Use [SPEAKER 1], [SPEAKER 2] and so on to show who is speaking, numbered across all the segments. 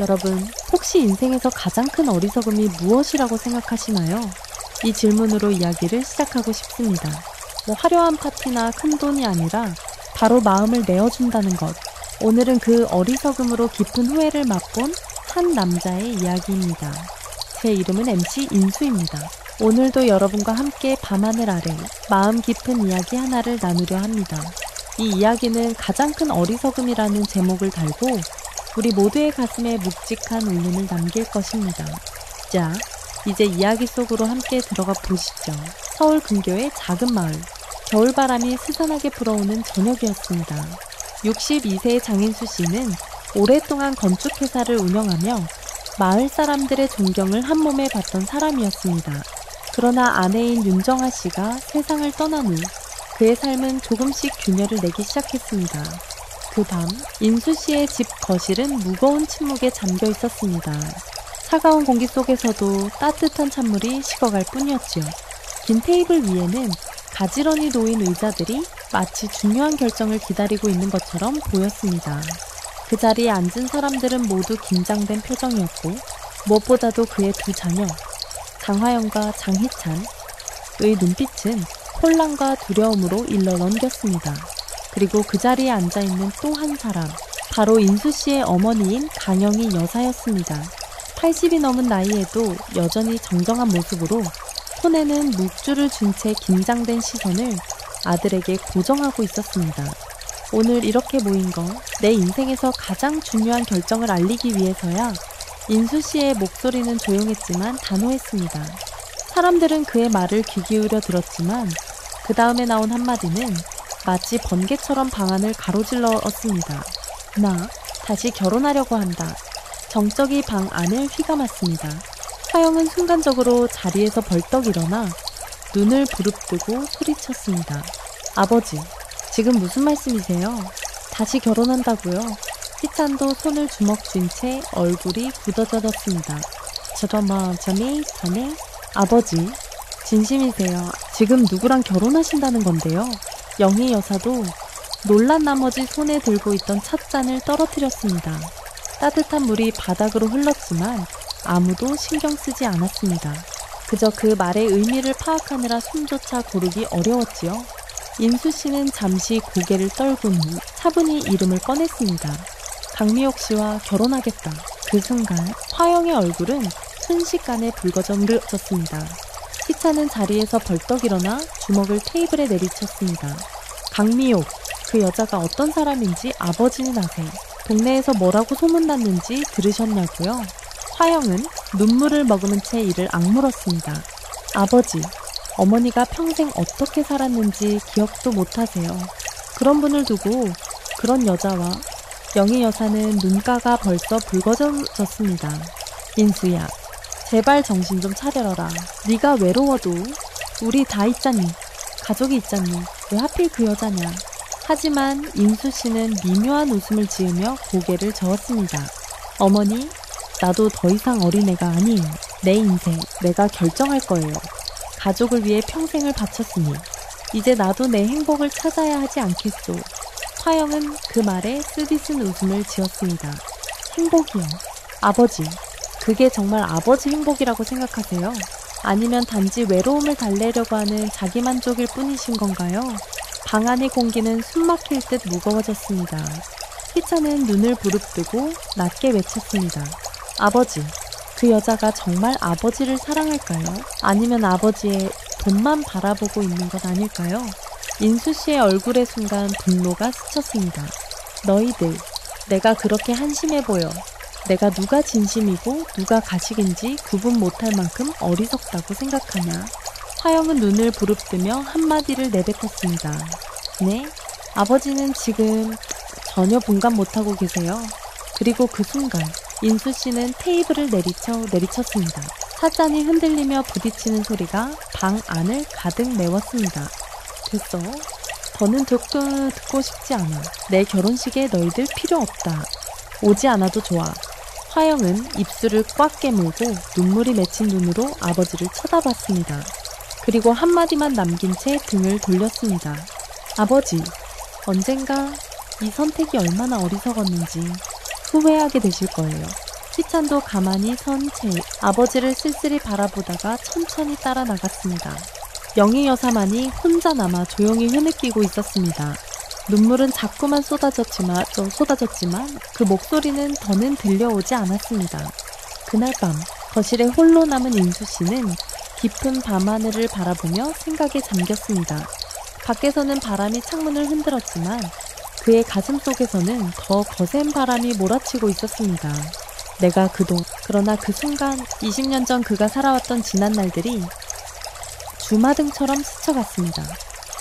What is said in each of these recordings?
[SPEAKER 1] 여러분, 혹시 인생에서 가장 큰 어리석음이 무엇이라고 생각하시나요? 이 질문으로 이야기를 시작하고 싶습니다. 화려한 파티나 큰 돈이 아니라 바로 마음을 내어준다는 것. 오늘은 그 어리석음으로 깊은 후회를 맛본 한 남자의 이야기입니다. 제 이름은 MC 인수입니다. 오늘도 여러분과 함께 밤하늘 아래 마음 깊은 이야기 하나를 나누려 합니다. 이 이야기는 가장 큰 어리석음이라는 제목을 달고 우리 모두의 가슴에 묵직한 울림을 남길 것입니다. 자, 이제 이야기 속으로 함께 들어가 보시죠. 서울 근교의 작은 마을. 겨울바람이 스산하게 불어오는 저녁이었습니다. 62세의 장인수 씨는 오랫동안 건축회사를 운영하며 마을 사람들의 존경을 한몸에 받던 사람이었습니다. 그러나 아내인 윤정아 씨가 세상을 떠난 후 그의 삶은 조금씩 균열을 내기 시작했습니다. 그 밤, 인수 씨의 집 거실은 무거운 침묵에 잠겨 있었습니다. 차가운 공기 속에서도 따뜻한 찬물이 식어갈 뿐이었지요. 긴 테이블 위에는 가지런히 놓인 의자들이 마치 중요한 결정을 기다리고 있는 것처럼 보였습니다. 그 자리에 앉은 사람들은 모두 긴장된 표정이었고 무엇보다도 그의 두 자녀, 장화영과 장희찬의 눈빛은 혼란과 두려움으로 일러 넘겼습니다. 그리고 그 자리에 앉아있는 또 한 사람, 바로 인수 씨의 어머니인 강영희 여사였습니다. 80이 넘은 나이에도 여전히 정정한 모습으로 손에는 묵주를 쥔 채 긴장된 시선을 아들에게 고정하고 있었습니다. 오늘 이렇게 모인 거 내 인생에서 가장 중요한 결정을 알리기 위해서야. 인수 씨의 목소리는 조용했지만 단호했습니다. 사람들은 그의 말을 귀 기울여 들었지만 그 다음에 나온 한마디는 마치 번개처럼 방안을 가로질렀습니다. 나 다시 결혼하려고 한다. 정적이 방 안을 휘감았습니다. 화영은 순간적으로 자리에서 벌떡 일어나 눈을 부릅뜨고 소리쳤습니다. 아버지, 지금 무슨 말씀이세요? 다시 결혼한다고요? 희찬도 손을 주먹 쥔 채 얼굴이 굳어졌습니다. 자네? 아버지, 진심이세요? 지금 누구랑 결혼하신다는 건데요? 영희 여사도 놀란 나머지 손에 들고 있던 찻잔을 떨어뜨렸습니다. 따뜻한 물이 바닥으로 흘렀지만 아무도 신경 쓰지 않았습니다. 그저 그 말의 의미를 파악하느라 숨조차 고르기 어려웠지요. 인수 씨는 잠시 고개를 떨군 후 차분히 이름을 꺼냈습니다. 강미옥 씨와 결혼하겠다. 그 순간 화영의 얼굴은 순식간에 붉어졌습니다. 희찬은 자리에서 벌떡 일어나 주먹을 테이블에 내리쳤습니다. 강미옥, 그 여자가 어떤 사람인지 아버지는 아세요? 동네에서 뭐라고 소문났는지 들으셨냐고요? 화영은 눈물을 머금은 채 이를 악물었습니다. 아버지, 어머니가 평생 어떻게 살았는지 기억도 못하세요. 그런 분을 두고 그런 여자와 영희 여사는 눈가가 벌써 붉어졌습니다. 인수야, 제발 정신 좀 차려라. 네가 외로워도 우리 다 있잖니. 가족이 있잖니. 왜 하필 그 여자냐. 하지만 인수 씨는 미묘한 웃음을 지으며 고개를 저었습니다. 어머니, 나도 더 이상 어린애가 아니에요. 내 인생 내가 결정할 거예요. 가족을 위해 평생을 바쳤으니 이제 나도 내 행복을 찾아야 하지 않겠소. 화영은 그 말에 쓰디쓴 웃음을 지었습니다. 행복이요? 아버지, 그게 정말 아버지 행복이라고 생각하세요? 아니면 단지 외로움을 달래려고 하는 자기만족일 뿐이신 건가요? 방 안의 공기는 숨막힐 듯 무거워졌습니다. 희찬은 눈을 부릅뜨고 낮게 외쳤습니다. 아버지, 그 여자가 정말 아버지를 사랑할까요? 아니면 아버지의 돈만 바라보고 있는 것 아닐까요? 인수 씨의 얼굴의 순간 분노가 스쳤습니다. 너희들, 내가 그렇게 한심해 보여. 내가 누가 진심이고 누가 가식인지 구분 못할 만큼 어리석다고 생각하냐? 화영은 눈을 부릅뜨며 한마디를 내뱉었습니다. 네? 아버지는 지금 전혀 공감 못하고 계세요. 그리고 그 순간 인수 씨는 테이블을 내리쳤습니다. 찻잔이 흔들리며 부딪히는 소리가 방 안을 가득 메웠습니다. 됐어. 더는 듣고 싶지 않아. 내 결혼식에 너희들 필요 없다. 오지 않아도 좋아. 화영은 입술을 꽉 깨물고 눈물이 맺힌 눈으로 아버지를 쳐다봤습니다. 그리고 한마디만 남긴 채 등을 돌렸습니다. 아버지, 언젠가 이 선택이 얼마나 어리석었는지 후회하게 되실 거예요. 희찬도 가만히 선 채 아버지를 쓸쓸히 바라보다가 천천히 따라 나갔습니다. 영희 여사만이 혼자 남아 조용히 흐느끼고 있었습니다. 눈물은 자꾸만 쏟아졌지만 그 목소리는 더는 들려오지 않았습니다. 그날 밤 거실에 홀로 남은 인수씨는 깊은 밤하늘을 바라보며 생각에 잠겼습니다. 밖에서는 바람이 창문을 흔들었지만 그의 가슴 속에서는 더 거센 바람이 몰아치고 있었습니다. 그러나 그 순간 20년 전 그가 살아왔던 지난 날들이 주마등처럼 스쳐갔습니다.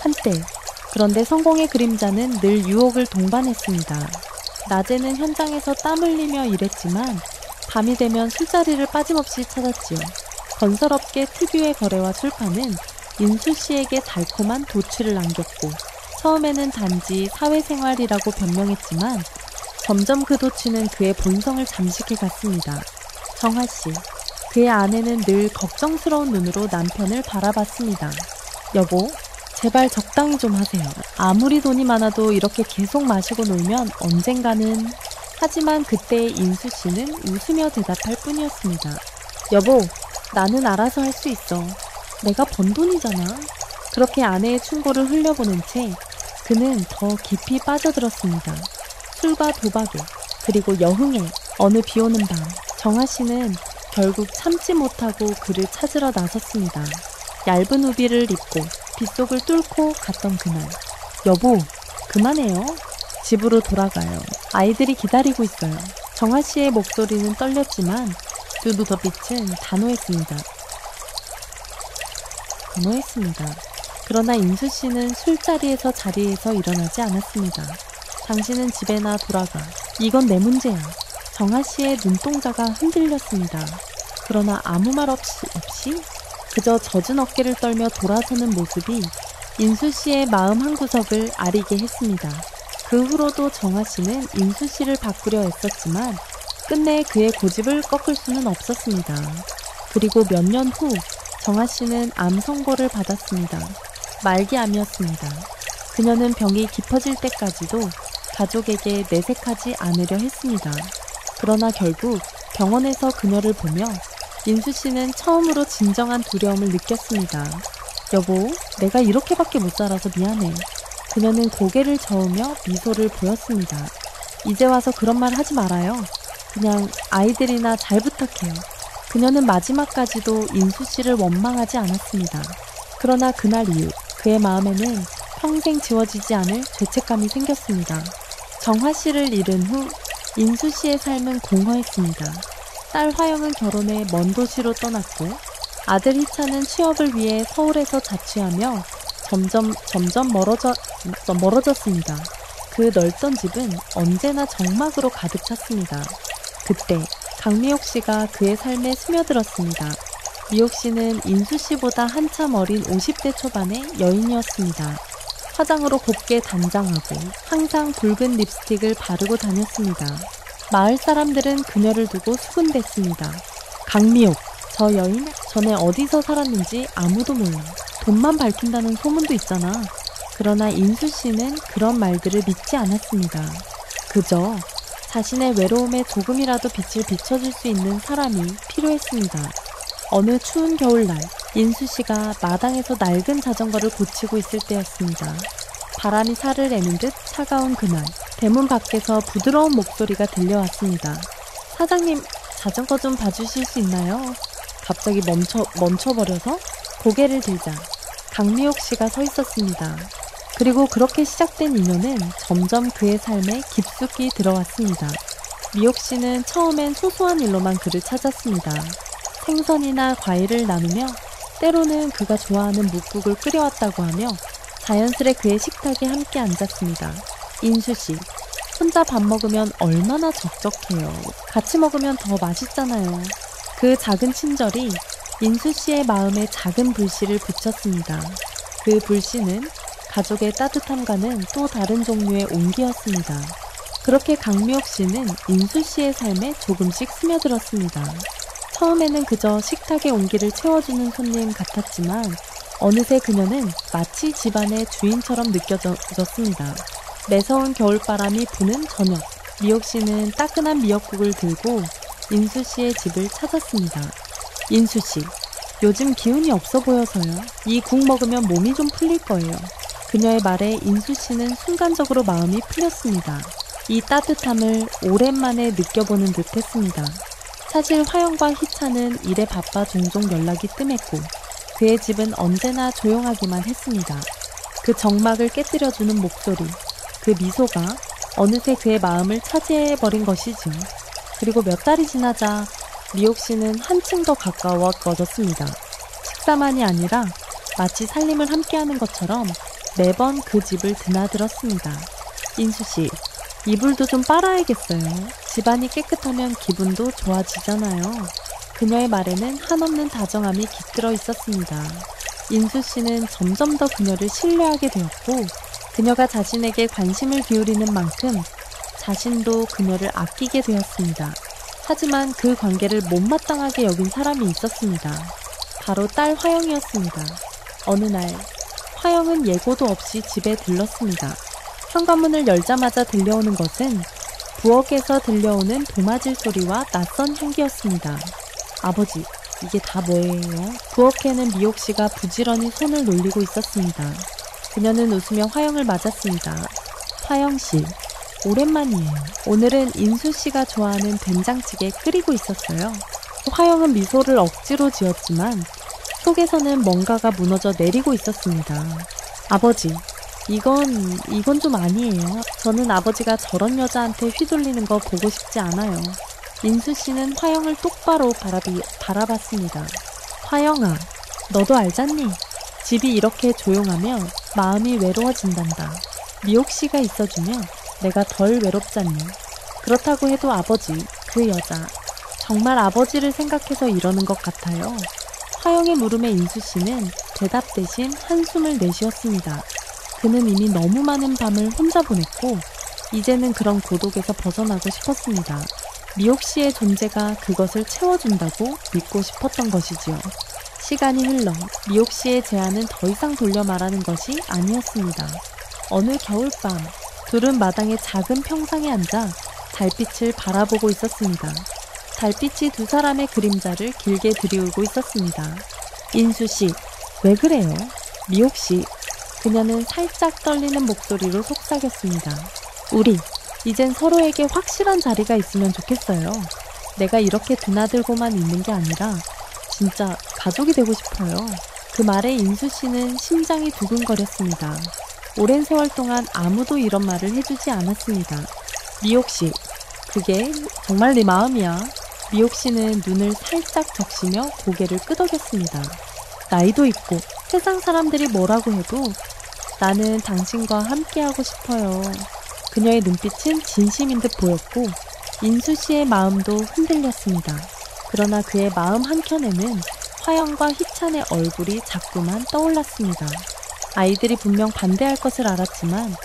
[SPEAKER 1] 한때 그런데 성공의 그림자는 늘 유혹을 동반했습니다. 낮에는 현장에서 땀 흘리며 일했지만 밤이 되면 술자리를 빠짐없이 찾았지요. 건설업계 특유의 거래와 출판은 인수씨에게 달콤한 도취를 안겼고 처음에는 단지 사회생활이라고 변명했지만 점점 그 도취는 그의 본성을 잠식해 갔습니다. 정화씨, 그의 아내는 늘 걱정스러운 눈으로 남편을 바라봤습니다. 여보, 제발 적당히 좀 하세요. 아무리 돈이 많아도 이렇게 계속 마시고 놀면 언젠가는... 하지만 그때의 인수씨는 웃으며 대답할 뿐이었습니다. 여보, 나는 알아서 할 수 있어. 내가 번 돈이잖아. 그렇게 아내의 충고를 흘려보낸 채 그는 더 깊이 빠져들었습니다. 술과 도박에 그리고 여흥에 어느 비오는 밤 정화씨는 결국 참지 못하고 그를 찾으러 나섰습니다. 얇은 우비를 입고 빗속을 뚫고 갔던 그날 여보, 그만해요. 집으로 돌아가요. 아이들이 기다리고 있어요. 정화씨의 목소리는 떨렸지만 눈빛은 단호했습니다. 그러나 인수씨는 술자리에서 자리에서 일어나지 않았습니다. 당신은 집에나 돌아가. 이건 내 문제야. 정화씨의 눈동자가 흔들렸습니다. 그러나 아무 말 없이 그저 젖은 어깨를 떨며 돌아서는 모습이 인수씨의 마음 한구석을 아리게 했습니다. 그 후로도 정화씨는 인수씨를 바꾸려 애썼지만 끝내 그의 고집을 꺾을 수는 없었습니다. 그리고 몇 년 후 정화씨는 암 선고를 받았습니다. 말기암이었습니다. 그녀는 병이 깊어질 때까지도 가족에게 내색하지 않으려 했습니다. 그러나 결국 병원에서 그녀를 보며 인수씨는 처음으로 진정한 두려움을 느꼈습니다. 여보, 내가 이렇게밖에 못 살아서 미안해. 그녀는 고개를 저으며 미소를 보였습니다. 이제 와서 그런 말 하지 말아요. 그냥 아이들이나 잘 부탁해요. 그녀는 마지막까지도 인수씨를 원망하지 않았습니다. 그러나 그날 이후 그의 마음에는 평생 지워지지 않을 죄책감이 생겼습니다. 정화씨를 잃은 후 인수씨의 삶은 공허했습니다. 딸 화영은 결혼해 먼 도시로 떠났고 아들 희찬은 취업을 위해 서울에서 자취하며 점점 멀어졌습니다. 그 넓던 집은 언제나 정막으로 가득 찼습니다. 그때 강미옥 씨가 그의 삶에 스며들었습니다. 미옥 씨는 인수 씨보다 한참 어린 50대 초반의 여인이었습니다. 화장으로 곱게 단장하고 항상 붉은 립스틱을 바르고 다녔습니다. 마을 사람들은 그녀를 두고 수군댔습니다. 강미옥, 저 여인 전에 어디서 살았는지 아무도 몰라. 돈만 밝힌다는 소문도 있잖아. 그러나 인수 씨는 그런 말들을 믿지 않았습니다. 그저 자신의 외로움에 조금이라도 빛을 비춰줄 수 있는 사람이 필요했습니다. 어느 추운 겨울날 인수 씨가 마당에서 낡은 자전거를 고치고 있을 때였습니다. 바람이 살을 내는 듯 차가운 그날, 대문 밖에서 부드러운 목소리가 들려왔습니다. 사장님, 자전거 좀 봐주실 수 있나요? 갑자기 멈춰버려서 고개를 들자 강미옥 씨가 서 있었습니다. 그리고 그렇게 시작된 인연은 점점 그의 삶에 깊숙이 들어왔습니다. 미옥 씨는 처음엔 소소한 일로만 그를 찾았습니다. 생선이나 과일을 나누며 때로는 그가 좋아하는 묵국을 끓여왔다고 하며 자연스레 그의 식탁에 함께 앉았습니다. 인수씨, 혼자 밥 먹으면 얼마나 적적해요. 같이 먹으면 더 맛있잖아요. 그 작은 친절이 인수씨의 마음에 작은 불씨를 붙였습니다. 그 불씨는 가족의 따뜻함과는 또 다른 종류의 온기였습니다. 그렇게 강미옥 씨는 인수씨의 삶에 조금씩 스며들었습니다. 처음에는 그저 식탁의 온기를 채워주는 손님 같았지만 어느새 그녀는 마치 집안의 주인처럼 느껴졌습니다. 매서운 겨울바람이 부는 저녁, 미옥 씨는 따끈한 미역국을 들고 인수 씨의 집을 찾았습니다. 인수 씨, 요즘 기운이 없어 보여서요. 이 국 먹으면 몸이 좀 풀릴 거예요. 그녀의 말에 인수 씨는 순간적으로 마음이 풀렸습니다. 이 따뜻함을 오랜만에 느껴보는 듯 했습니다. 사실 화영과 희찬은 일에 바빠 종종 연락이 뜸했고 그의 집은 언제나 조용하기만 했습니다. 그 정막을 깨뜨려주는 목소리, 그 미소가 어느새 그의 마음을 차지해버린 것이죠. 그리고 몇 달이 지나자 미옥 씨는 한층 더 가까워졌습니다. 식사만이 아니라 마치 살림을 함께하는 것처럼 매번 그 집을 드나들었습니다. 인수 씨, 이불도 좀 빨아야겠어요. 집안이 깨끗하면 기분도 좋아지잖아요. 그녀의 말에는 한없는 다정함이 깃들어 있었습니다. 인수 씨는 점점 더 그녀를 신뢰하게 되었고 그녀가 자신에게 관심을 기울이는 만큼 자신도 그녀를 아끼게 되었습니다. 하지만 그 관계를 못마땅하게 여긴 사람이 있었습니다. 바로 딸 화영이었습니다. 어느 날 화영은 예고도 없이 집에 들렀습니다. 현관문을 열자마자 들려오는 것은 부엌에서 들려오는 도마질 소리와 낯선 향기였습니다. 아버지, 이게 다 뭐예요? 부엌에는 미옥 씨가 부지런히 손을 놀리고 있었습니다. 그녀는 웃으며 화영을 맞았습니다. 화영 씨, 오랜만이에요. 오늘은 인수 씨가 좋아하는 된장찌개 끓이고 있었어요. 화영은 미소를 억지로 지었지만 속에서는 뭔가가 무너져 내리고 있었습니다. 아버지, 이건 좀 아니에요. 저는 아버지가 저런 여자한테 휘둘리는 거 보고 싶지 않아요. 인수 씨는 화영을 똑바로 바라봤습니다. 화영아, 너도 알잖니? 집이 이렇게 조용하면 마음이 외로워진단다. 미옥 씨가 있어주면 내가 덜 외롭잖니. 그렇다고 해도 아버지, 그 여자, 정말 아버지를 생각해서 이러는 것 같아요. 화영의 물음에 인수 씨는 대답 대신 한숨을 내쉬었습니다. 그는 이미 너무 많은 밤을 혼자 보냈고 이제는 그런 고독에서 벗어나고 싶었습니다. 미옥 씨의 존재가 그것을 채워준다고 믿고 싶었던 것이지요. 시간이 흘러 미옥 씨의 제안은 더 이상 돌려 말하는 것이 아니었습니다. 어느 겨울밤, 둘은 마당의 작은 평상에 앉아 달빛을 바라보고 있었습니다. 달빛이 두 사람의 그림자를 길게 드리우고 있었습니다. 인수 씨, 왜 그래요? 미옥 씨, 그녀는 살짝 떨리는 목소리로 속삭였습니다. 우리, 이젠 서로에게 확실한 자리가 있으면 좋겠어요. 내가 이렇게 드나들고만 있는 게 아니라 진짜 가족이 되고 싶어요. 그 말에 인수 씨는 심장이 두근거렸습니다. 오랜 세월 동안 아무도 이런 말을 해주지 않았습니다. 미옥 씨, 그게 정말 네 마음이야. 미옥 씨는 눈을 살짝 적시며 고개를 끄덕였습니다. 나이도 있고 세상 사람들이 뭐라고 해도 나는 당신과 함께하고 싶어요. 그녀의 눈빛은 진심인 듯 보였고 인수 씨의 마음도 흔들렸습니다. 그러나 그의 마음 한켠에는 화영과 희찬의 얼굴이 자꾸만 떠올랐습니다. 아이들이 분명 반대할 것을 알았지만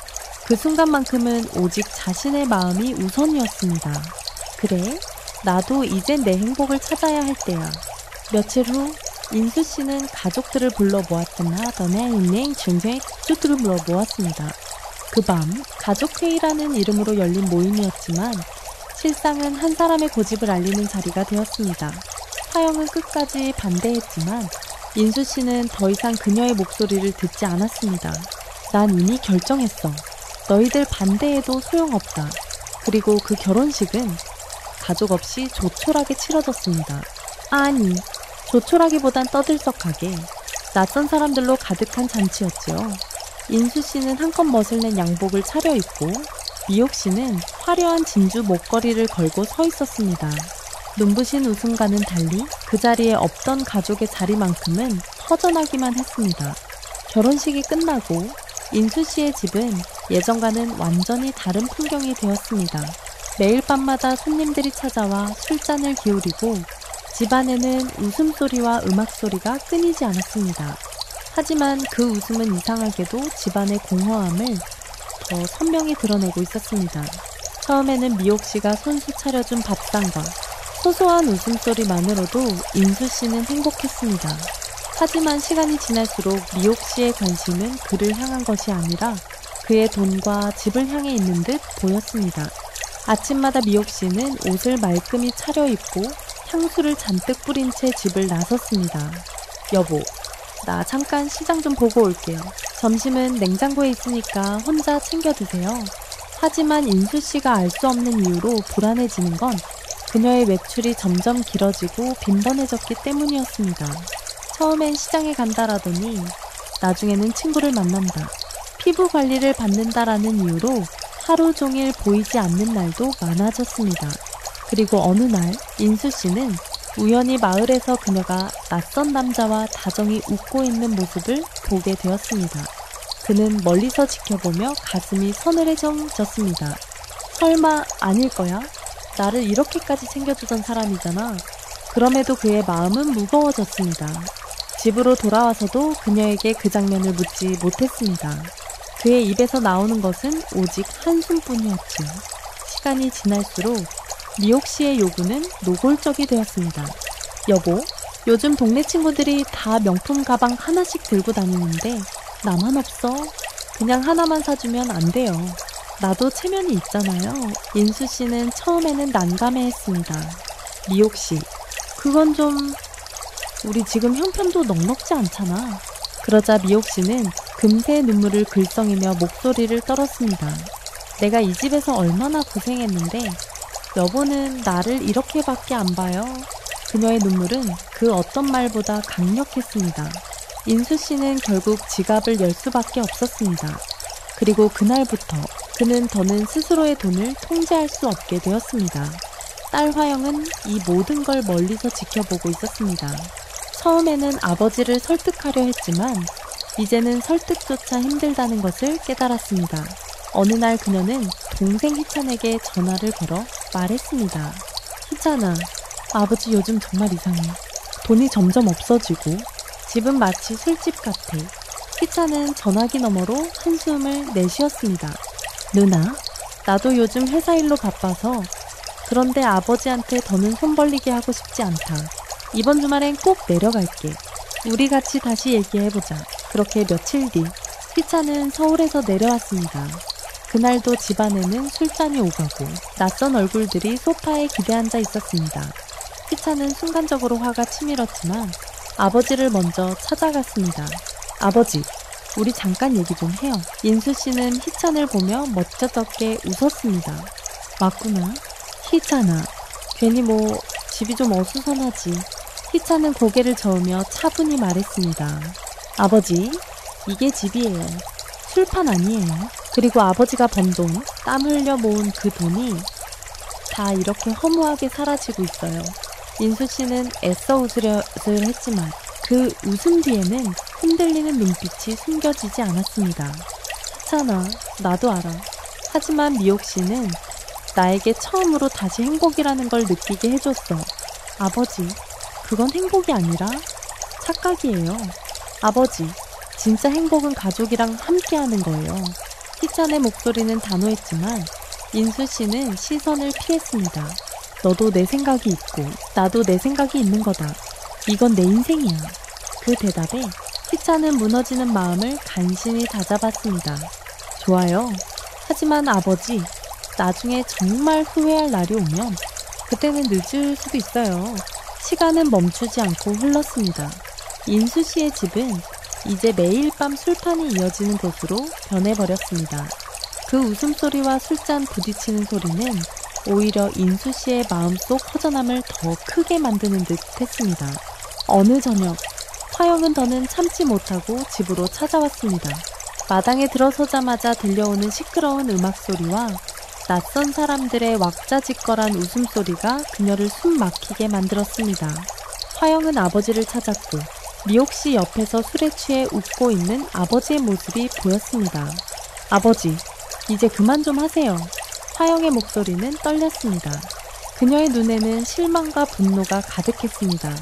[SPEAKER 1] 그 순간만큼은 오직 자신의 마음이 우선이었습니다. 그래, 나도 이젠 내 행복을 찾아야 할 때야. 며칠 후 인수 씨는 가족들을 불러 모았으나 너네 있는 중생 주들을 불러 모았습니다. 그 밤 가족회의라는 이름으로 열린 모임이었지만 실상은 한 사람의 고집을 알리는 자리가 되었습니다. 화영은 끝까지 반대했지만 인수 씨는 더 이상 그녀의 목소리를 듣지 않았습니다. 난 이미 결정했어. 너희들 반대해도 소용없다. 그리고 그 결혼식은 가족 없이 조촐하게 치러졌습니다. 아니, 조촐하기보단 떠들썩하게 낯선 사람들로 가득한 잔치였지요. 인수 씨는 한껏 멋을 낸 양복을 차려입고 미옥 씨는 화려한 진주 목걸이를 걸고 서 있었습니다. 눈부신 웃음과는 달리 그 자리에 없던 가족의 자리만큼은 허전하기만 했습니다. 결혼식이 끝나고 인수 씨의 집은 예전과는 완전히 다른 풍경이 되었습니다. 매일 밤마다 손님들이 찾아와 술잔을 기울이고 집안에는 웃음소리와 음악소리가 끊이지 않았습니다. 하지만 그 웃음은 이상하게도 집안의 공허함을 더 선명히 드러내고 있었습니다. 처음에는 미옥 씨가 손수 차려준 밥상과 소소한 웃음소리만으로도 인수 씨는 행복했습니다. 하지만 시간이 지날수록 미옥 씨의 관심은 그를 향한 것이 아니라 그의 돈과 집을 향해 있는 듯 보였습니다. 아침마다 미옥 씨는 옷을 말끔히 차려입고 향수를 잔뜩 뿌린 채 집을 나섰습니다. 여보, 나 잠깐 시장 좀 보고 올게요. 점심은 냉장고에 있으니까 혼자 챙겨 드세요. 하지만 인수 씨가 알 수 없는 이유로 불안해지는 건 그녀의 외출이 점점 길어지고 빈번해졌기 때문이었습니다. 처음엔 시장에 간다라더니 나중에는 친구를 만난다, 피부 관리를 받는다라는 이유로 하루 종일 보이지 않는 날도 많아졌습니다. 그리고 어느 날 인수 씨는 우연히 마을에서 그녀가 낯선 남자와 다정히 웃고 있는 모습을 보게 되었습니다. 그는 멀리서 지켜보며 가슴이 서늘해졌습니다. 설마 아닐 거야? 나를 이렇게까지 챙겨주던 사람이잖아. 그럼에도 그의 마음은 무거워졌습니다. 집으로 돌아와서도 그녀에게 그 장면을 묻지 못했습니다. 그의 입에서 나오는 것은 오직 한숨뿐이었죠. 시간이 지날수록 미옥 씨의 요구는 노골적이 되었습니다. 여보, 요즘 동네 친구들이 다 명품 가방 하나씩 들고 다니는데 나만 없어. 그냥 하나만 사주면 안 돼요. 나도 체면이 있잖아요. 인수 씨는 처음에는 난감해했습니다. 미옥 씨, 그건 좀... 우리 지금 형편도 넉넉지 않잖아. 그러자 미옥 씨는 금세 눈물을 글썽이며 목소리를 떨었습니다. 내가 이 집에서 얼마나 고생했는데 여보는 나를 이렇게밖에 안 봐요. 그녀의 눈물은 그 어떤 말보다 강력했습니다. 인수 씨는 결국 지갑을 열 수밖에 없었습니다. 그리고 그날부터 그는 더는 스스로의 돈을 통제할 수 없게 되었습니다. 딸 화영은 이 모든 걸 멀리서 지켜보고 있었습니다. 처음에는 아버지를 설득하려 했지만 이제는 설득조차 힘들다는 것을 깨달았습니다. 어느 날 그녀는 동생 희찬에게 전화를 걸어 말했습니다. 희찬아, 아버지 요즘 정말 이상해. 돈이 점점 없어지고 집은 마치 술집 같아. 희찬은 전화기 너머로 한숨을 내쉬었습니다. 누나, 나도 요즘 회사 일로 바빠서 그런데 아버지한테 더는 손 벌리게 하고 싶지 않다. 이번 주말엔 꼭 내려갈게. 우리 같이 다시 얘기해보자. 그렇게 며칠 뒤 희찬은 서울에서 내려왔습니다. 그날도 집안에는 술잔이 오가고 낯선 얼굴들이 소파에 기대앉아 있었습니다. 희찬은 순간적으로 화가 치밀었지만 아버지를 먼저 찾아갔습니다. 아버지, 우리 잠깐 얘기 좀 해요. 인수 씨는 희찬을 보며 멋쩍게 웃었습니다. 맞구나. 희찬아, 괜히 집이 좀 어수선하지. 희찬은 고개를 저으며 차분히 말했습니다. 아버지, 이게 집이에요. 술판 아니에요. 그리고 아버지가 번 돈, 땀 흘려 모은 그 돈이 다 이렇게 허무하게 사라지고 있어요. 인수 씨는 애써 웃으려 했지만 그 웃음 뒤에는 흔들리는 눈빛이 숨겨지지 않았습니다. 희찬아, 나도 알아. 하지만 미옥 씨는 나에게 처음으로 다시 행복이라는 걸 느끼게 해줬어. 아버지, 그건 행복이 아니라 착각이에요. 아버지, 진짜 행복은 가족이랑 함께하는 거예요. 희찬의 목소리는 단호했지만 인수 씨는 시선을 피했습니다. 너도 내 생각이 있고 나도 내 생각이 있는 거다. 이건 내 인생이야. 그 대답에 희찬은 무너지는 마음을 간신히 다잡았습니다. 좋아요. 하지만 아버지, 나중에 정말 후회할 날이 오면 그때는 늦을 수도 있어요. 시간은 멈추지 않고 흘렀습니다. 인수 씨의 집은 이제 매일 밤 술판이 이어지는 곳으로 변해버렸습니다. 그 웃음소리와 술잔 부딪히는 소리는 오히려 인수 씨의 마음속 허전함을 더 크게 만드는 듯 했습니다. 어느 저녁, 화영은 더는 참지 못하고 집으로 찾아왔습니다. 마당에 들어서자마자 들려오는 시끄러운 음악 소리와 낯선 사람들의 왁자지껄한 웃음소리가 그녀를 숨 막히게 만들었습니다. 화영은 아버지를 찾았고 미옥 씨 옆에서 술에 취해 웃고 있는 아버지의 모습이 보였습니다. 아버지, 이제 그만 좀 하세요. 화영의 목소리는 떨렸습니다. 그녀의 눈에는 실망과 분노가 가득했습니다.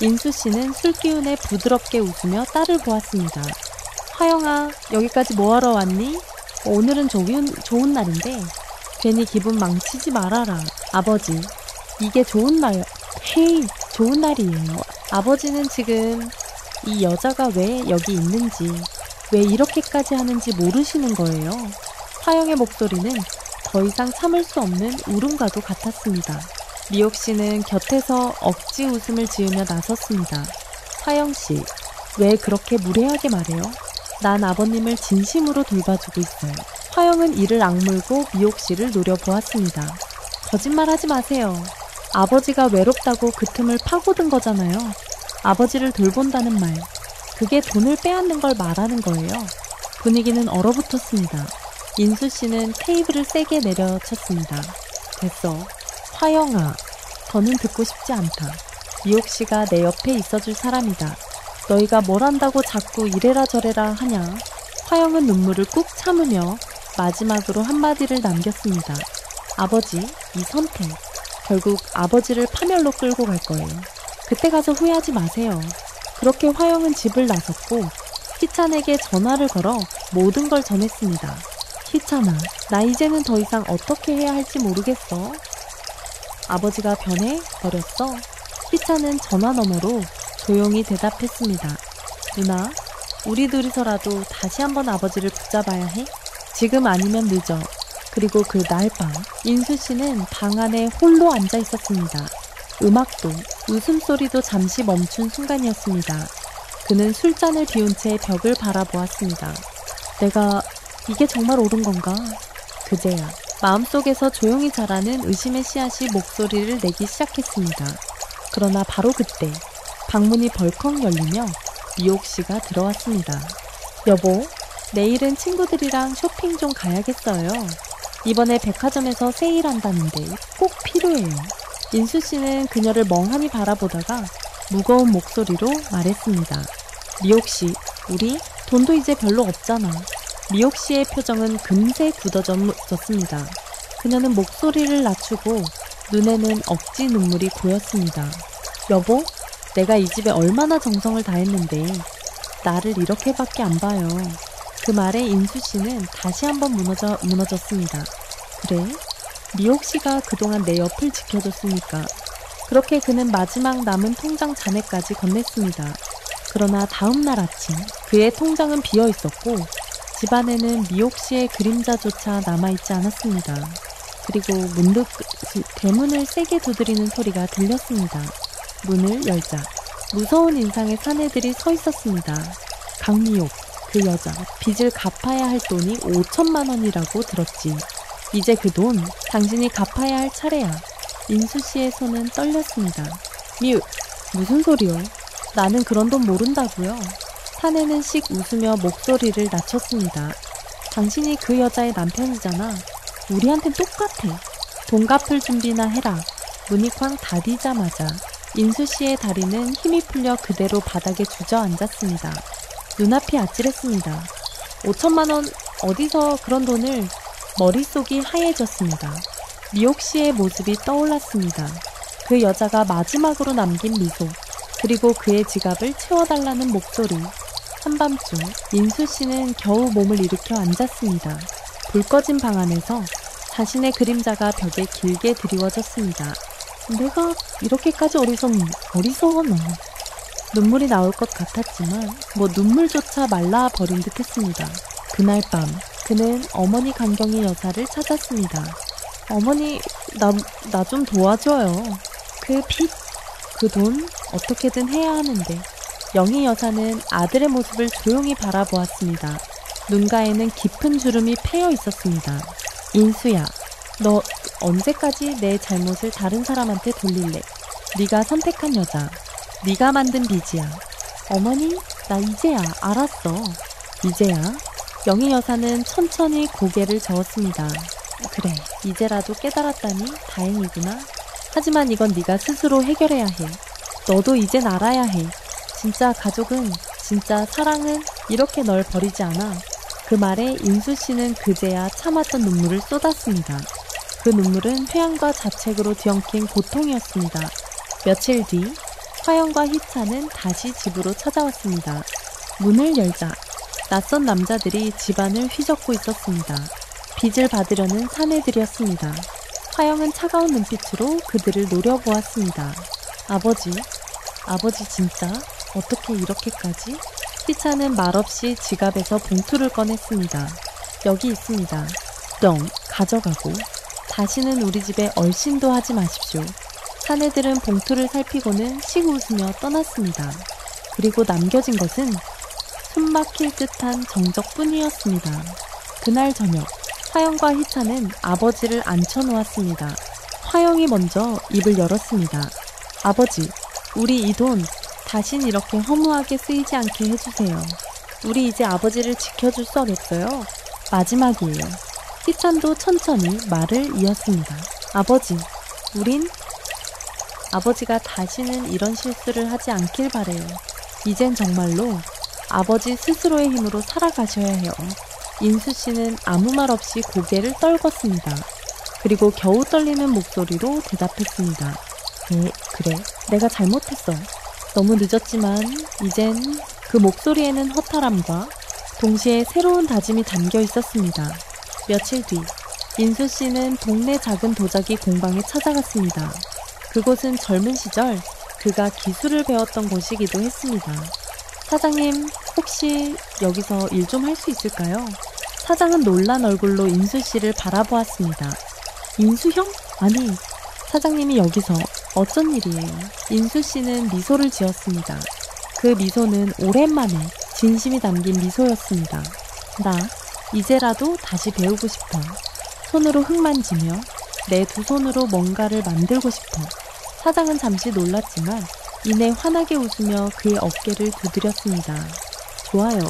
[SPEAKER 1] 인수 씨는 술 기운에 부드럽게 웃으며 딸을 보았습니다. 화영아, 여기까지 뭐하러 왔니? 오늘은 좋은 날인데 괜히 기분 망치지 말아라. 아버지, 이게 좋은 날이에요. 아버지는 지금 이 여자가 왜 여기 있는지, 왜 이렇게까지 하는지 모르시는 거예요. 화영의 목소리는 더 이상 참을 수 없는 울음과도 같았습니다. 미옥씨는 곁에서 억지 웃음을 지으며 나섰습니다. 화영씨, 왜 그렇게 무례하게 말해요? 난 아버님을 진심으로 돌봐주고 있어요. 화영은 이를 악물고 미옥씨를 노려보았습니다. 거짓말하지 마세요. 아버지가 외롭다고 그 틈을 파고든 거잖아요. 아버지를 돌본다는 말, 그게 돈을 빼앗는 걸 말하는 거예요. 분위기는 얼어붙었습니다. 인수씨는 테이블을 세게 내려쳤습니다. 됐어. 화영아, 더는 듣고 싶지 않다. 미옥씨가 내 옆에 있어줄 사람이다. 너희가 뭘 한다고 자꾸 이래라 저래라 하냐. 화영은 눈물을 꾹 참으며 마지막으로 한마디를 남겼습니다. 아버지, 이 선택. 결국 아버지를 파멸로 끌고 갈 거예요. 그때 가서 후회하지 마세요. 그렇게 화영은 집을 나섰고 희찬에게 전화를 걸어 모든 걸 전했습니다. 희찬아, 나 이제는 더 이상 어떻게 해야 할지 모르겠어. 아버지가 변해버렸어. 희찬은 전화 너머로 조용히 대답했습니다. 누나, 우리 둘이서라도 다시 한번 아버지를 붙잡아야 해? 지금 아니면 늦어. 그리고 그 날 밤, 인수씨는 방 안에 홀로 앉아 있었습니다. 음악도, 웃음소리도 잠시 멈춘 순간이었습니다. 그는 술잔을 비운 채 벽을 바라보았습니다. 내가 이게 정말 옳은 건가? 그제야 마음속에서 조용히 자라는 의심의 씨앗이 목소리를 내기 시작했습니다. 그러나 바로 그때 방문이 벌컥 열리며 미옥씨가 들어왔습니다. 여보, 내일은 친구들이랑 쇼핑 좀 가야겠어요. 이번에 백화점에서 세일한다는데 꼭 필요해요. 인수씨는 그녀를 멍하니 바라보다가 무거운 목소리로 말했습니다. 미옥씨, 우리 돈도 이제 별로 없잖아. 미옥씨의 표정은 금세 굳어졌습니다. 그녀는 목소리를 낮추고 눈에는 억지 눈물이 고였습니다. 여보, 내가 이 집에 얼마나 정성을 다했는데 나를 이렇게밖에 안 봐요. 그 말에 인수씨는 다시 한번 무너졌습니다. 그래? 미옥씨가 그동안 내 옆을 지켜줬으니까. 그렇게 그는 마지막 남은 통장 잔액까지 건넸습니다. 그러나 다음 날 아침 그의 통장은 비어 있었고 집안에는 미옥씨의 그림자조차 남아있지 않았습니다. 그리고 문득 대문을 세게 두드리는 소리가 들렸습니다. 문을 열자 무서운 인상의 사내들이 서 있었습니다. 강미옥, 그 여자, 빚을 갚아야 할 돈이 5천만 원이라고 들었지. 이제 그 돈 당신이 갚아야 할 차례야. 인수씨의 손은 떨렸습니다. 미우, 무슨 소리요? 나는 그런 돈 모른다고요. 사내는 씩 웃으며 목소리를 낮췄습니다. 당신이 그 여자의 남편이잖아. 우리한텐 똑같아. 돈 갚을 준비나 해라. 문이 쾅 닫히자마자 인수씨의 다리는 힘이 풀려 그대로 바닥에 주저앉았습니다. 눈앞이 아찔했습니다. 5천만 원, 어디서 그런 돈을. 머릿속이 하얘졌습니다. 미옥씨의 모습이 떠올랐습니다. 그 여자가 마지막으로 남긴 미소, 그리고 그의 지갑을 채워달라는 목소리. 한밤중 인수씨는 겨우 몸을 일으켜 앉았습니다. 불 꺼진 방 안에서 자신의 그림자가 벽에 길게 드리워졌습니다. 내가 이렇게까지 어리석었나. 눈물이 나올 것 같았지만 눈물조차 말라버린 듯 했습니다. 그날 밤 그는 어머니 강경희 여사를 찾았습니다. 어머니, 나 좀 도와줘요. 그 빚, 그 돈 어떻게든 해야 하는데. 영희 여사는 아들의 모습을 조용히 바라보았습니다. 눈가에는 깊은 주름이 패여 있었습니다. 인수야, 너 언제까지 내 잘못을 다른 사람한테 돌릴래? 네가 선택한 여자, 네가 만든 빚이야. 어머니, 나 이제야 알았어. 이제야? 영희 여사는 천천히 고개를 저었습니다. 그래, 이제라도 깨달았다니 다행이구나. 하지만 이건 네가 스스로 해결해야 해. 너도 이젠 알아야 해. 진짜 가족은, 진짜 사랑은 이렇게 널 버리지 않아. 그 말에 인수씨는 그제야 참았던 눈물을 쏟았습니다. 그 눈물은 회한과 자책으로 뒤엉킨 고통이었습니다. 며칠 뒤 화영과 희찬은 다시 집으로 찾아왔습니다. 문을 열자 낯선 남자들이 집안을 휘젓고 있었습니다. 빚을 받으려는 사내들이었습니다. 화영은 차가운 눈빛으로 그들을 노려보았습니다. 아버지 진짜? 어떻게 이렇게까지? 희찬은 말없이 지갑에서 봉투를 꺼냈습니다. 여기 있습니다. 좀 가져가고 다시는 우리 집에 얼씬도 하지 마십시오. 사내들은 봉투를 살피고는 씩 웃으며 떠났습니다. 그리고 남겨진 것은 숨 막힐 듯한 정적뿐이었습니다. 그날 저녁, 화영과 희찬은 아버지를 앉혀놓았습니다. 화영이 먼저 입을 열었습니다. 아버지, 우리 이 돈 다신 이렇게 허무하게 쓰이지 않게 해주세요. 우리 이제 아버지를 지켜줄 수 없어요. 마지막이에요. 희찬도 천천히 말을 이었습니다. 아버지, 우린 아버지가 다시는 이런 실수를 하지 않길 바래요. 이젠 정말로 아버지 스스로의 힘으로 살아가셔야 해요. 인수 씨는 아무 말 없이 고개를 떨궜습니다. 그리고 겨우 떨리는 목소리로 대답했습니다. 네, 그래. 내가 잘못했어. 너무 늦었지만 이젠 그 목소리에는 허탈함과 동시에 새로운 다짐이 담겨 있었습니다. 며칠 뒤, 인수 씨는 동네 작은 도자기 공방에 찾아갔습니다. 그곳은 젊은 시절 그가 기술을 배웠던 곳이기도 했습니다. 사장님, 혹시 여기서 일 좀 할 수 있을까요? 사장은 놀란 얼굴로 인수 씨를 바라보았습니다. 인수 형? 아니, 사장님이 여기서 어쩐 일이에요? 인수 씨는 미소를 지었습니다. 그 미소는 오랜만에 진심이 담긴 미소였습니다. 나 이제라도 다시 배우고 싶어. 손으로 흙 만지며 내 두 손으로 뭔가를 만들고 싶어. 사장은 잠시 놀랐지만 이내 환하게 웃으며 그의 어깨를 두드렸습니다. 좋아요.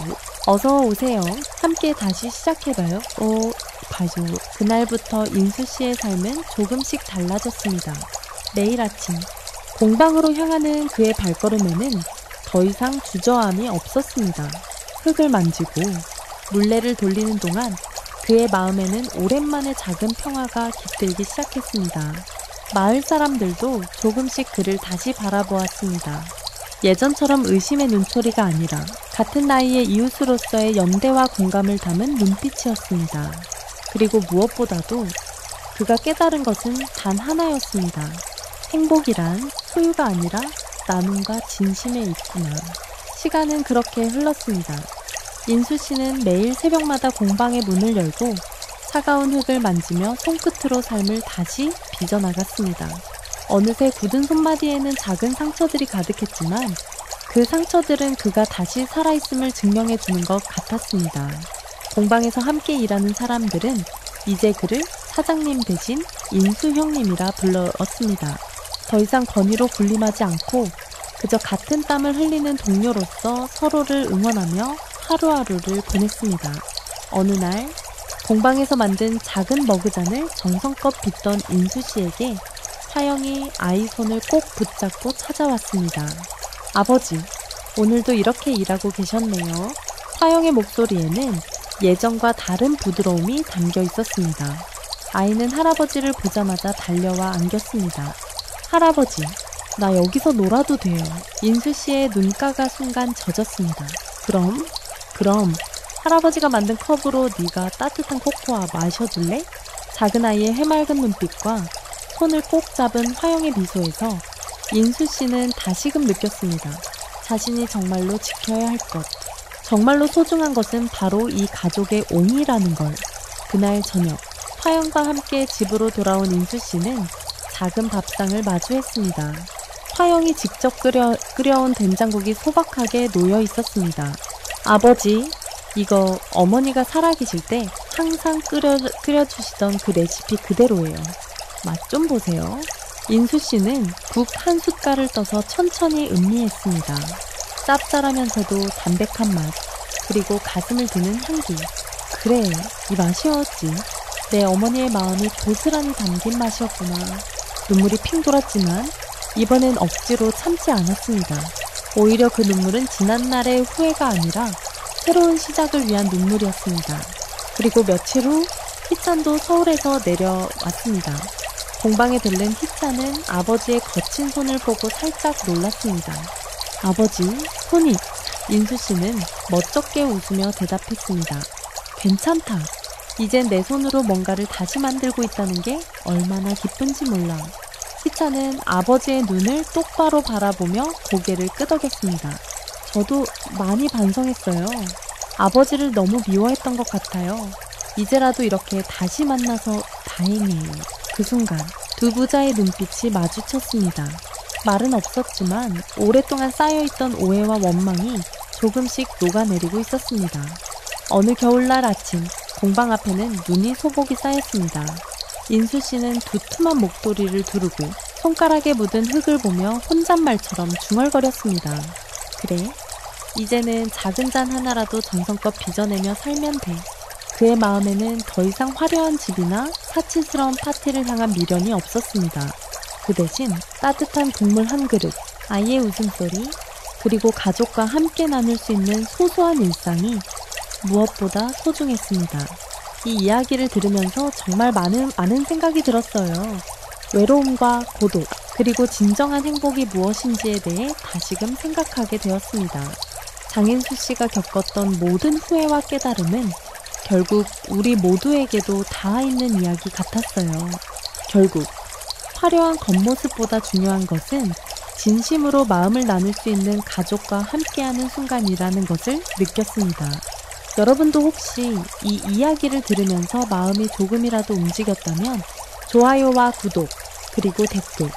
[SPEAKER 1] 어서 오세요. 함께 다시 시작해봐요. 봐요. 그날부터 인수 씨의 삶은 조금씩 달라졌습니다. 매일 아침 공방으로 향하는 그의 발걸음에는 더 이상 주저함이 없었습니다. 흙을 만지고 물레를 돌리는 동안 그의 마음에는 오랜만에 작은 평화가 깃들기 시작했습니다. 마을 사람들도 조금씩 그를 다시 바라보았습니다. 예전처럼 의심의 눈초리가 아니라 같은 나이의 이웃으로서의 연대와 공감을 담은 눈빛이었습니다. 그리고 무엇보다도 그가 깨달은 것은 단 하나였습니다. 행복이란 소유가 아니라 나눔과 진심에 있구나. 시간은 그렇게 흘렀습니다. 인수 씨는 매일 새벽마다 공방의 문을 열고 차가운 흙을 만지며 손끝으로 삶을 다시 빚어나갔습니다. 어느새 굳은 손마디에는 작은 상처들이 가득했지만 그 상처들은 그가 다시 살아있음을 증명해주는 것 같았습니다. 공방에서 함께 일하는 사람들은 이제 그를 사장님 대신 인수 형님이라 불렀습니다. 더 이상 권위로 군림하지 않고 그저 같은 땀을 흘리는 동료로서 서로를 응원하며 하루하루를 보냈습니다. 어느 날 공방에서 만든 작은 머그잔을 정성껏 빚던 인수 씨에게 화영이 아이 손을 꼭 붙잡고 찾아왔습니다. 아버지, 오늘도 이렇게 일하고 계셨네요. 화영의 목소리에는 예전과 다른 부드러움이 담겨 있었습니다. 아이는 할아버지를 보자마자 달려와 안겼습니다. 할아버지, 나 여기서 놀아도 돼요. 인수 씨의 눈가가 순간 젖었습니다. 그럼 할아버지가 만든 컵으로 네가 따뜻한 코코아 마셔줄래? 작은 아이의 해맑은 눈빛과 손을 꼭 잡은 화영의 미소에서 인수 씨는 다시금 느꼈습니다. 자신이 정말로 지켜야 할 것, 정말로 소중한 것은 바로 이 가족의 옹이라는 걸. 그날 저녁, 화영과 함께 집으로 돌아온 인수 씨는 작은 밥상을 마주했습니다. 화영이 직접 끓여온 된장국이 소박하게 놓여 있었습니다. 아버지, 이거 어머니가 살아계실 때 항상 끓여주시던 그 레시피 그대로예요. 맛 좀 보세요. 인수 씨는 국 한 숟갈을 떠서 천천히 음미했습니다. 짭짤하면서도 담백한 맛, 그리고 가슴을 드는 향기. 그래, 이 맛이었지. 내 어머니의 마음이 고스란히 담긴 맛이었구나. 눈물이 핑 돌았지만 이번엔 억지로 참지 않았습니다. 오히려 그 눈물은 지난날의 후회가 아니라 새로운 시작을 위한 눈물이었습니다. 그리고 며칠 후 희찬도 서울에서 내려왔습니다. 공방에 들른 희찬은 아버지의 거친 손을 보고 살짝 놀랐습니다. 아버지, 손이. 인수 씨는 멋쩍게 웃으며 대답했습니다. 괜찮다. 이젠 내 손으로 뭔가를 다시 만들고 있다는 게 얼마나 기쁜지 몰라. 희찬은 아버지의 눈을 똑바로 바라보며 고개를 끄덕였습니다. 저도 많이 반성했어요. 아버지를 너무 미워했던 것 같아요. 이제라도 이렇게 다시 만나서 다행이에요. 그 순간 두 부자의 눈빛이 마주쳤습니다. 말은 없었지만 오랫동안 쌓여있던 오해와 원망이 조금씩 녹아내리고 있었습니다. 어느 겨울날 아침, 공방 앞에는 눈이 소복이 쌓였습니다. 인수 씨는 두툼한 목도리를 두르고 손가락에 묻은 흙을 보며 혼잣말처럼 중얼거렸습니다. 그래, 이제는 작은 잔 하나라도 정성껏 빚어내며 살면 돼. 그의 마음에는 더 이상 화려한 집이나 사치스러운 파티를 향한 미련이 없었습니다. 그 대신 따뜻한 국물 한 그릇, 아이의 웃음소리, 그리고 가족과 함께 나눌 수 있는 소소한 일상이 무엇보다 소중했습니다. 이 이야기를 들으면서 정말 많은 생각이 들었어요. 외로움과 고독, 그리고 진정한 행복이 무엇인지에 대해 다시금 생각하게 되었습니다. 장인수 씨가 겪었던 모든 후회와 깨달음은 결국 우리 모두에게도 닿아있는 이야기 같았어요. 결국 화려한 겉모습보다 중요한 것은 진심으로 마음을 나눌 수 있는 가족과 함께하는 순간이라는 것을 느꼈습니다. 여러분도 혹시 이 이야기를 들으면서 마음이 조금이라도 움직였다면 좋아요와 구독, 그리고 댓글